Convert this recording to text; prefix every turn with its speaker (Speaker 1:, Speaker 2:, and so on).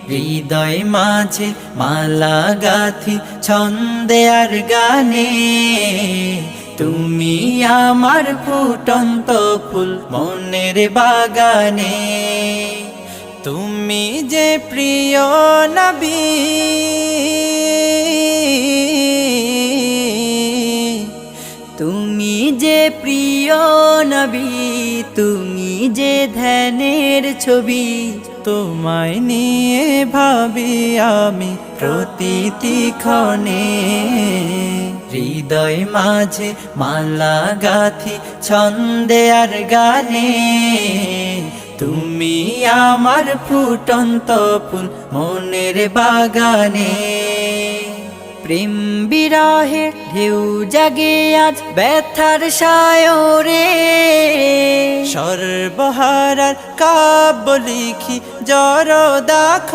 Speaker 1: হৃদয় মাঝে মালা গাথি ছন্দে আর গানে, তুমি আমার ফুটন্ত ফুল মনের বাগানে। তুমি যে প্রিয় নবী, তুমি যে প্রিয় নবী, তুমি যে ধ্যানের ছবি, তোমায় নিয়ে ভাবি আমি প্রতিটি ক্ষণে। হৃদয় মাঝে মালা গাথি ছন্দে আর গানে, তুমি আমার ফুটন্ত ফুল মনের বাগানে। প্রেম বিরহে ঢেউ জাগে আজ ব্যথার সায়রে, সর্বহারার কাব্য লিখি জড় দাখ।